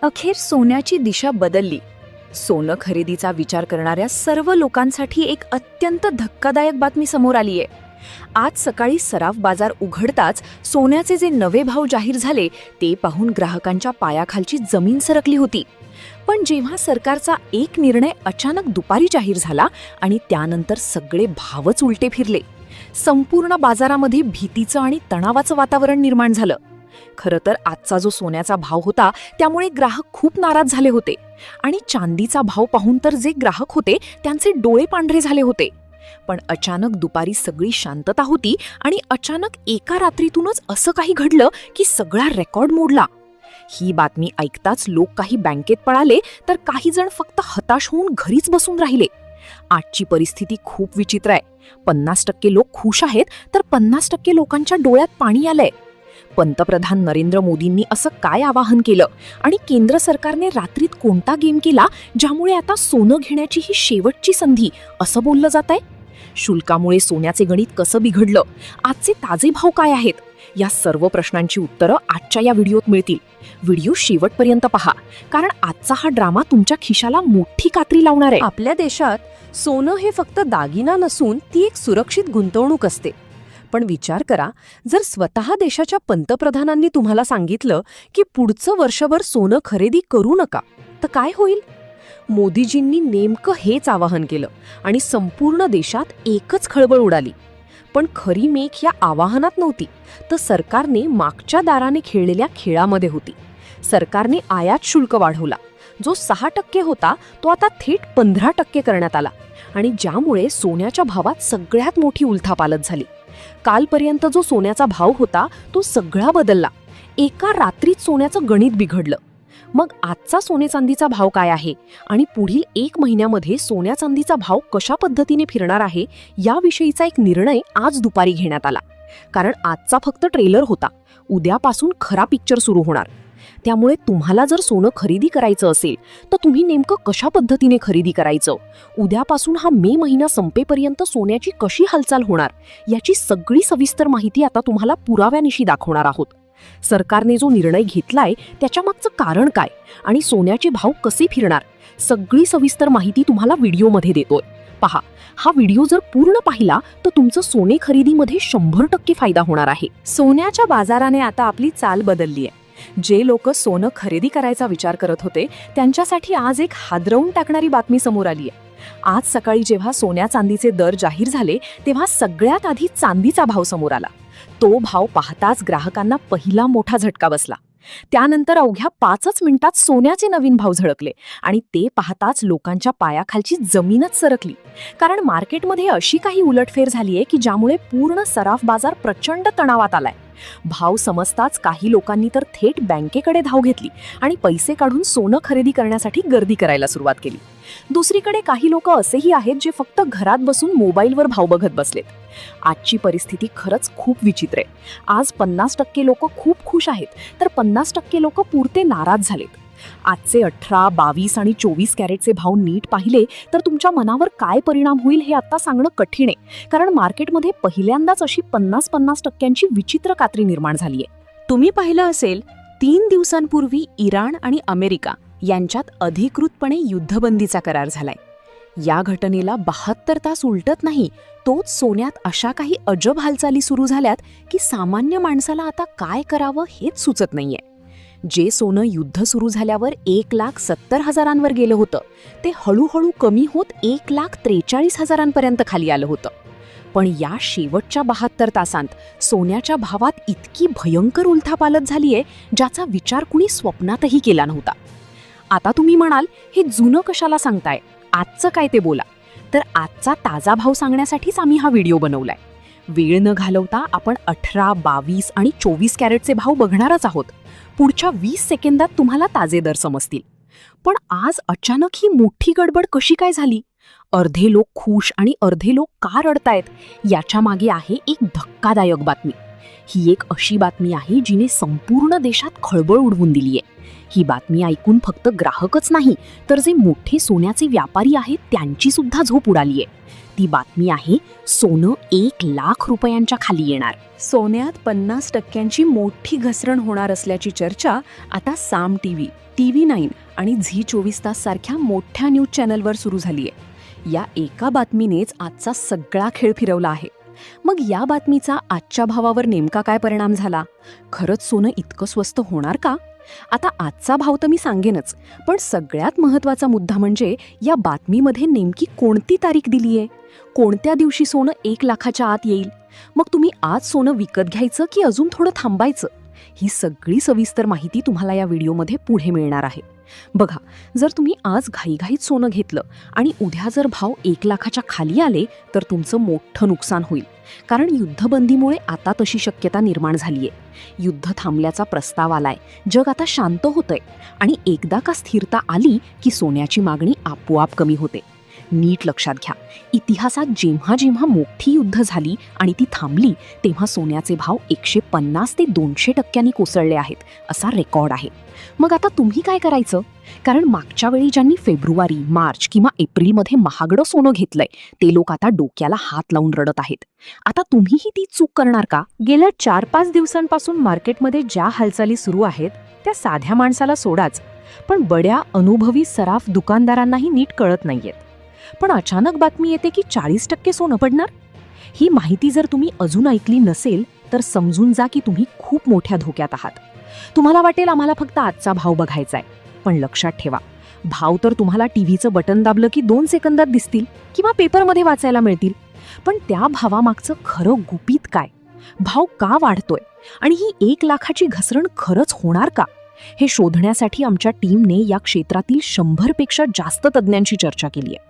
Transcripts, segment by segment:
अखेर सोन्याची दिशा बदलली. सोनं खरेदीचा विचार करणाऱ्या सर्व लोकांसाठी एक अत्यंत धक्कादायक बातमी समोर आलीय. आज सकाळी सराफ बाजार उघडताच सोन्याचे जे नवे भाव जाहीर झाले ते पाहून ग्राहकांच्या पायाखालची जमीन सरकली होती. पण जेव्हा सरकारचा एक निर्णय अचानक दुपारी जाहीर झाला आणि त्यानंतर सगळे भावच उलटे फिरले. संपूर्ण बाजारामध्ये भीतीचं आणि तणावाचं वातावरण निर्माण झालं. खरं तर आजचा जो सोन्याचा भाव होता त्यामुळे ग्राहक खूप नाराज झाले होते आणि चांदीचा भाव पाहून तर जे ग्राहक होते त्यांचे डोळे पांढरे झाले होते. पण अचानक दुपारी सगळी शांतता होती आणि अचानक एका रात्रीतूनच असं काही घडलं की सगळा रेकॉर्ड मोडला. ही बातमी ऐकताच लोक काही बँकेत पळाले तर काही जण फक्त हताश होऊन घरीच बसून राहिले. आजची परिस्थिती खूप विचित्र आहे. 50% लोक खुश आहेत तर 50% लोकांच्या डोळ्यात पाणी आलंय. पंतप्रधान नरेंद्र मोदींनी असं काय आवाहन केलं आणि केंद्र सरकारने रात्रीत कोणता गेम केला ज्यामुळे आता सोनं घेण्याची ही शेवटची संधी असं बोललं जात आहे? शुल्कामुळे सोन्याचे गणित कसं बिघडलं, आजचे ताजे भाव काय आहेत, या सर्व प्रश्नांची उत्तरं आजच्या या व्हिडिओत मिळतील. व्हिडिओ शेवटपर्यंत पहा, कारण आजचा हा ड्रामा तुमच्या खिशाला मोठी कात्री लावणार आहे. आपल्या देशात सोनं हे फक्त दागिना नसून ती एक सुरक्षित गुंतवणूक असते. पण विचार करा, जर स्वतः देशाच्या पंतप्रधानांनी तुम्हाला सांगितलं की पुढचं वर्षभर सोनं खरेदी करू नका, तर काय होईल? मोदीजींनी नेमकं हेच आवाहन केलं आणि संपूर्ण देशात एकच खळबळ उडाली. पण खरी मेख या आवाहनात नव्हती, तर सरकारने मागच्या दाराने खेळलेल्या खेळामध्ये होती. सरकारने आयात शुल्क वाढवला. जो 6% होता तो आता थेट 15% करण्यात आला आणि ज्यामुळे सोन्याच्या भावात सगळ्यात मोठी उलथापालथ झाली. कालपर्यंत जो सोन्याचा भाव होता तो सगळा बदलला. एका रात्रीत सोन्याचं गणित बिघडलं. मग आजचा सोने चांदीचा भाव काय आहे आणि पुढील 1 महिन्यामध्ये सोन्या चांदीचा भाव कशा पद्धतीने फिरणार आहे याविषयीचा एक निर्णय आज दुपारी घेण्यात आला. कारण आजचा फक्त ट्रेलर होता. उद्यापासून खरा पिक्चर सुरू होणार. त्यामुळे तुम्हाला जर सोनं खरेदी करायचं असेल तर तुम्ही नेमकं कशा पद्धतीने खरेदी करायचं, उद्यापासून हा मे महिना संपेपर्यंत सोन्याची कशी हालचाल होणार याची सगळी सविस्तर माहिती आता तुम्हाला पुराव्यानिशी दाखवणार आहोत. सरकारने जो निर्णय घेतलाय त्याच्यामागचं कारण काय आणि सोन्याचे भाव कसे फिरणार, सगळी सविस्तर माहिती तुम्हाला व्हिडिओमध्ये देतोय. पहा, हा व्हिडिओ जर पूर्ण पाहिला तर तुमचं सोने खरेदीमध्ये 100% फायदा होणार आहे. सोन्याच्या बाजाराने आता आपली चाल बदलली आहे. जे लोक सोनं खरेदी करायचा विचार करत होते त्यांच्यासाठी आज एक हादरवून टाकणारी बातमी समोर आली आहे. आज सकाळी जेव्हा सोन्या चांदीचे दर जाहीर झाले तेव्हा सगळ्यात आधी चांदीचा भाव समोर आला. तो भाव पाहताच ग्राहकांना पहिला मोठा झटका बसला. त्यानंतर अवघ्या 5 मिनिटात सोन्याचे नवीन भाव झळकले आणि ते पाहताच लोकांच्या पायाखालची जमीनच सरकली. कारण मार्केटमध्ये अशी काही उलटफेर झालीये की ज्यामुळे पूर्ण सराफ बाजार प्रचंड तणावात आलाय. भाव समजताच काही लोकांनी तर थेट बँकेकडे धाव घेतली आणि पैसे काढून सोनं खरेदी करण्यासाठी गर्दी करायला सुरुवात केली. दुसरीकडे काही लोक असेही आहेत जे फक्त घरात बसून मोबाईलवर भाव बघत बसलेत. आजची परिस्थिती खरंच खूप विचित्र आहे. आज 50% लोक खूप खुश आहेत तर 50% लोक पुरते नाराज झालेत. आजचे 18, 22 आणि 24 कॅरेटचे भाव नीट पाहिले तर तुमच्या मनावर काय परिणाम होईल हे आता सांगणं कठीण आहे. कारण मार्केटमध्ये पहिल्यांदाच अशी 50% विचित्र कात्री निर्माण झालीय. तुम्ही पाहिलं असेल, 3 दिवसांपूर्वी इराण आणि अमेरिका यांच्यात अधिकृतपणे युद्धबंदीचा करार झालाय. या घटनेला 72 तास उलटत नाही तोच सोन्यात अशा काही अजब हालचाली सुरू झाल्यात की सामान्य माणसाला आता काय करावं हेच सुचत नाहीये. जे सोनं युद्ध सुरू झाल्यावर 1,70,000 गेलं होतं ते हळूहळू कमी होत 1,43,000 खाली आलं होतं. पण या शेवटच्या 72 तासांत सोन्याच्या भावात इतकी भयंकर उलथापालथ झालीये ज्याचा विचार कुणी स्वप्नातही केला नव्हता. आता तुम्ही म्हणाल, हे जुनं कशाला सांगताय, आजचं काय ते बोला. तर आजचा ताजा भाव सांगण्यासाठीच आम्ही हा व्हिडिओ बनवलाय. वेळ न घालवता आपण 18, 22 आणि 24 कॅरेटचे भाव बघणारच आहोत. पुढच्या 20 सेकंदात तुम्हाला ताजे दर समजतील. पण आज अचानक ही मोठी गडबड कशी काय झाली? अर्धे लोक खुश आणि अर्धे लोक का रडतायत याच्या मागे आहे एक धक्कादायक बातमी. ही एक अशी बातमी आहे जिने संपूर्ण देशात खळबळ उडवून दिलीये. ही बातमी ऐकून फक्त ग्राहकच नाही तर जे मोठे सोन्याचे व्यापारी आहेत त्यांची सुद्धा झोप उडालीये. ती बातमी आहे सोनं 1,00,000 रुपयांच्या खाली येणार. सोन्यात 50% मोठी घसरण होणार असल्याची चर्चा आता साम टीव्ही, TV9 आणि झी 24 तास सारख्या मोठ्या न्यूज चॅनलवर सुरू झालीय. या एका बातमीनेच आजचा सगळा खेळ फिरवला आहे. मग या बातमीचा आजच्या भावावर नेमका काय परिणाम झाला? खरंच सोनं इतकं स्वस्त होणार का? आता आजचा भाव तर मी सांगेनच, पण सगळ्यात महत्त्वाचा मुद्दा म्हणजे या बातमीमध्ये नेमकी कोणती तारीख दिलीये? कोणत्या दिवशी सोनं 1,00,000च्या आत येईल? मग तुम्ही आज सोनं विकत घ्यायचं की अजून थोडं थांबायचं? ही सगळी सविस्तर माहिती तुम्हाला या व्हिडिओमध्ये पुढे मिळणार आहे. बघा, जर तुम्ही आज घाईघाईत सोनं घेतलं आणि उद्या जर भाव 1,00,000च्या खाली आले तर तुमचं मोठं नुकसान होईल. कारण युद्धबंदीमुळे आता तशी शक्यता निर्माण झालीये. युद्ध थांबल्याचा प्रस्ताव आलाय, जग आता शांत होतंय आणि एकदा का स्थिरता आली की सोन्याची मागणी आपोआप कमी होते. नीट लक्षात घ्या, इतिहासात जेव्हा जेव्हा मोठी युद्ध झाली आणि ती थांबली तेव्हा सोन्याचे भाव 150 ते 200% कोसळले आहेत, असा रेकॉर्ड आहे. मग आता तुम्ही काय करायचं? कारण मागच्या वेळी ज्यांनी फेब्रुवारी, मार्च किंवा एप्रिलमध्ये महागडं सोनं घेतलंय ते लोक आता डोक्याला हात लावून रडत आहेत. आता तुम्हीही ती चूक करणार का? गेल्या 4-5 दिवसांपासून मार्केटमध्ये ज्या हालचाली सुरू आहेत त्या साध्या माणसाला सोडाच, पण बड्या अनुभवी सराफ दुकानदारांनाही नीट कळत नाहीयेत. पण अचानक बातमी येते की 40% सोनं पडणार. ही माहिती जर तुम्ही अजून ऐकली नसेल तर समजून जा की तुम्ही खूप मोठ्या धोक्यात आहात. तुम्हाला वाटेल आम्हाला फक्त आजचा भाव बघायचाय, पण लक्षात ठेवा, भाव तर तुम्हाला टीव्हीचं बटन दाबलं की 2 सेकंदात दिसतील किंवा पेपरमध्ये वाचायला मिळतील. पण त्या भावामागचं खरं गुपित काय? भाव का वाढतोय आणि ही 1,00,000ची घसरण खरंच होणार का? हे शोधण्यासाठी आमच्या टीमने या क्षेत्रातील 100पेक्षा जास्त तज्ज्ञांशी चर्चा केली आहे.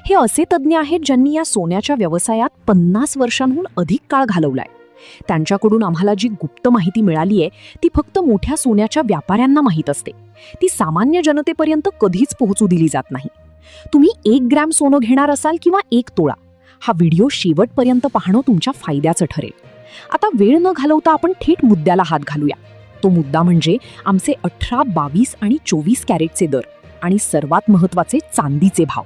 हे असे तज्ज्ञ आहेत ज्यांनी या सोन्याच्या व्यवसायात 50 वर्षांहून अधिक काळ घालवलाय. त्यांच्याकडून आम्हाला जी गुप्त माहिती मिळाली आहे ती फक्त मोठ्या सोन्याच्या व्यापाऱ्यांना माहीत असते. ती सामान्य जनतेपर्यंत कधीच पोहोचू दिली जात नाही. तुम्ही 1 ग्रॅम सोनं घेणार असाल किंवा 1 तोळा, हा व्हिडिओ शेवटपर्यंत पाहणं तुमच्या फायद्याचं ठरेल. आता वेळ न घालवता आपण थेट मुद्द्याला हात घालूया. तो मुद्दा म्हणजे आमचे 18, 22 आणि 24 कॅरेटचे दर आणि सर्वात महत्त्वाचे चांदीचे भाव.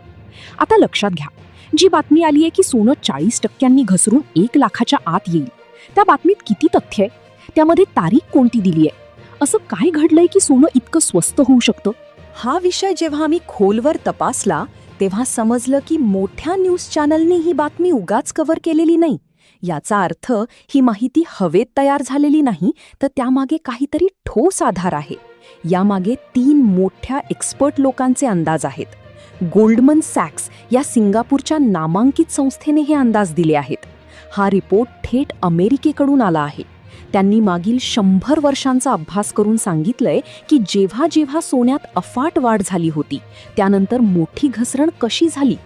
आता लक्षात घ्या, जी बातमी आली आहे की सोनं 40% घसरून 1,00,000च्या आत येईल, त्या बातमीत किती तथ्य आहे? त्यामध्ये तारीख कोणती दिली आहे? असं काय घडलंय की सोनं इतकं स्वस्त होऊ शकतं? हा विषय जेव्हा आम्ही खोलवर तपासला तेव्हा समजलं की मोठ्या न्यूज चॅनलने ही बातमी उगाच कव्हर केलेली नाही. याचा अर्थ ही माहिती हवेत तयार झालेली नाही, तर त्यामागे काहीतरी ठोस आधार आहे. यामागे 3 मोठ्या एक्सपर्ट लोकांचे अंदाज आहेत. गोल्डमन सॅक्स या सिंगापूरच्या नामांकित संस्थेने हे अंदाज दिले आहेत. हा रिपोर्ट थेट अमेरिकेकडून आला आहे. त्यांनी मागील 100 वर्षांचा अभ्यास करून सांगितलंय की जेव्हा जेव्हा सोन्यात अफाट वाढ झाली होती त्यानंतर मोठी घसरण कशी झाली.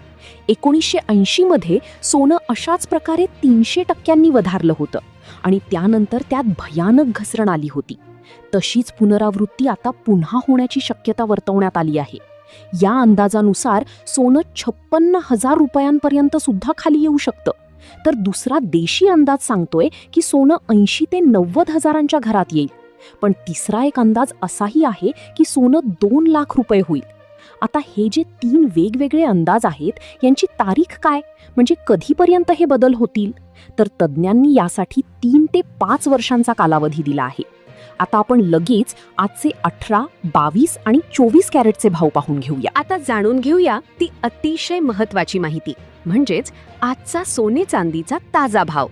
1980 मध्ये सोनं अशाच प्रकारे 300% वधारलं होतं आणि त्यानंतर त्यात भयानक घसरण आली होती. तशीच पुनरावृत्ती आता पुन्हा होण्याची शक्यता वर्तवण्यात आली आहे. या अंदाजानुसार सोनं 56,000 रुपयांपर्यंत सुद्धा खाली येऊ शकतं. तर दुसरा देशी अंदाज सांगतोय की सोनं 80 ते 90 हजारांच्या घरात येईल. पण तिसरा एक अंदाज असाही आहे की सोनं 2,00,000 रुपये होईल. आता हे जे 3 वेगवेगळे अंदाज आहेत यांची तारीख काय, म्हणजे कधीपर्यंत हे बदल होतील? तर तज्ज्ञांनी यासाठी 3 ते 5 वर्षांचा कालावधी दिला आहे. आता आपण लगेच आजचे 18, 22 आणि 24 कॅरेटचे भाव पाहून घेऊया. आता जाणून घेऊया ती अतिशय महत्त्वाची माहिती, म्हणजेच आजचा सोने चांदीचा ताजा भाव.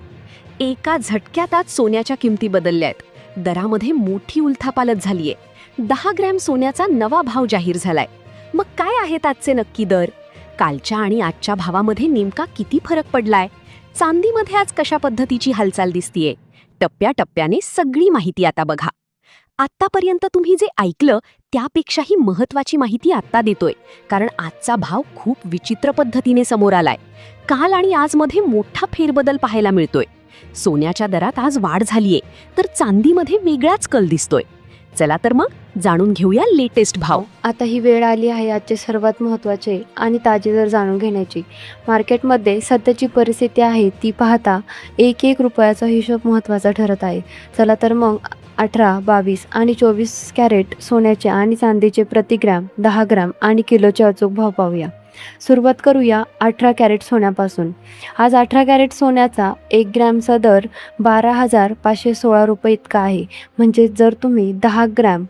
एका झटक्यात आज सोन्याच्या किमती बदलल्या आहेत. दरामध्ये मोठी उलथापालट झालीये. 10 ग्रॅम सोन्याचा नवा भाव जाहीर झालाय. मग काय आहेत आजचे नक्की दर? कालच्या आणि आजच्या भावामध्ये नेमका किती फरक पडलाय? चांदीमध्ये आज कशा पद्धतीची हालचाल दिसतीये? टप्प्याटप्प्याने सगळी माहिती आता बघा. आत्तापर्यंत तुम्ही जे ऐकलं त्यापेक्षाही महत्त्वाची माहिती आत्ता देतोय, कारण आजचा भाव खूप विचित्र पद्धतीने समोर आलाय. काल आणि आजमध्ये मोठा फेरबदल पाहायला मिळतोय. सोन्याच्या दरात आज वाढ झालीये, तर चांदीमध्ये वेगळाच कल दिसतोय. चला तर मग जाणून घेऊया लेटेस्ट भाव. आता ही वेळ आली आहे आजचे सर्वात महत्त्वाचे आणि ताजे दर जाणून घेण्याची. मार्केटमध्ये सध्याची परिस्थिती आहे ती पाहता एक एक रुपयाचा हिशोब महत्त्वाचा ठरत आहे. चला तर मग 18, 22 आणि 24 कॅरेट सोन्याचे आणि चांदीचे प्रति ग्रॅम, 10 ग्रॅम आणि किलोचे अचूक भाव पाहूया. सुरुवात करूया 18 कॅरेट सोन्यापासून. आज 18 कॅरेट सोन्याचा 1 ग्रॅमचा दर 12,516 रुपये इतका आहे. म्हणजे जर तुम्ही 10 ग्रॅम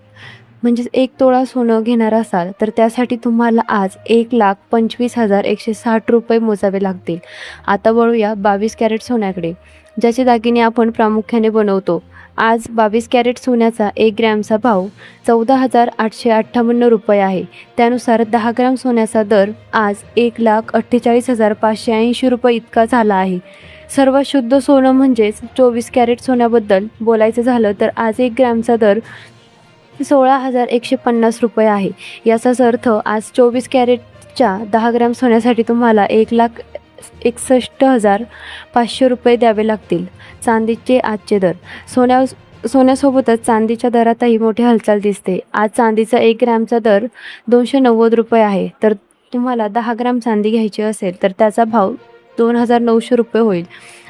म्हणजेच 1 तोळा सोनं घेणार असाल तर त्यासाठी तुम्हाला आज 1,25,160 रुपये मोजावे लागतील. आता वळूया 22 कॅरेट सोन्याकडे, ज्याचे दागिने आपण प्रामुख्याने बनवतो. आज 22 कॅरेट सोन्याचा 1 ग्रॅमचा भाव 14,858 रुपये आहे. त्यानुसार 10 ग्रॅम सोन्याचा दर आज 1,48,580 रुपये इतका झाला आहे. सर्वात शुद्ध सोनं म्हणजेच 24 कॅरेट सोन्याबद्दल बोलायचं झालं तर आज 1 ग्रॅमचा दर 16,150 रुपये आहे. याचाच अर्थ आज 24 कॅरेटच्या 10 ग्रॅम सोन्यासाठी तुम्हाला 1,61,500 रुपये द्यावे लागतील. चांदीचे आजचे दर. सोन्यासोबतच चांदीच्या दरातही मोठी हालचाल दिसते. आज चांदीचा 1 ग्रॅमचा दर 290 रुपये आहे. तर तुम्हाला 10 ग्रॅम चांदी घ्यायची असेल तर त्याचा भाव 2,900 रुपये होईल.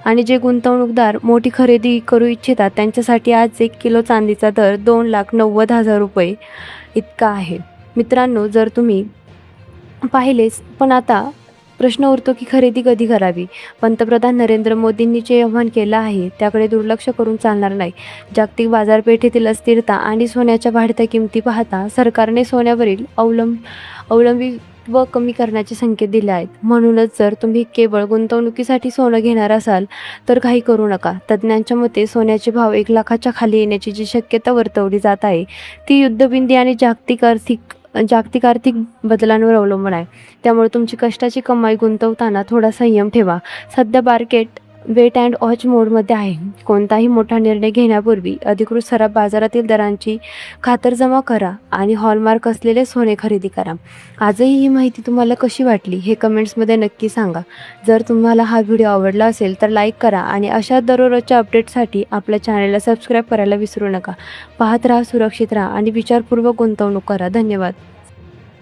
आणि जे गुंतवणूकदार मोठी खरेदी करू इच्छितात त्यांच्यासाठी आज 1 किलो चांदीचा दर 2,90,000 रुपये इतका आहे. मित्रांनो, जर तुम्ही पाहिलेच, पण आता प्रश्न उरतो की खरेदी कधी करावी. पंतप्रधान नरेंद्र मोदींनी जे आवाहन केलं आहे त्याकडे दुर्लक्ष करून चालणार नाही. जागतिक बाजारपेठेतील अस्थिरता आणि सोन्याच्या वाढत्या किमती पाहता सरकारने सोन्यावरील अवलंबित्व कमी करण्याचे संकेत दिले आहेत. म्हणूनच जर तुम्ही केवळ गुंतवणुकीसाठी सोनं घेणार असाल तर काही करू नका. तज्ज्ञांच्या मते सोन्याचे भाव 1 लाखाच्या खाली येण्याची जी शक्यता वर्तवली जात आहे ती युद्धबंदी आणि जागतिक आर्थिक बदलांवर अवलंबून आहे. त्यामुळे तुमची कष्टाची कमाई गुंतवताना थोडा संयम ठेवा. सध्या मार्केट वेट अँड वॉच मोडमध्ये आहे. कोणताही मोठा निर्णय घेण्यापूर्वी अधिकृत सराफ बाजारातील दरांची खातरजमा करा आणि हॉलमार्क असलेले सोने खरेदी करा. आजही ही माहिती तुम्हाला कशी वाटली हे कमेंट्समध्ये नक्की सांगा. जर तुम्हाला हा व्हिडिओ आवडला असेल तर लाईक करा आणि अशा दररोजच्या अपडेटसाठी आपल्या चॅनलला सबस्क्राईब करायला विसरू नका. पाहत राहा, सुरक्षित राहा आणि विचारपूर्वक गुंतवणूक करा. धन्यवाद.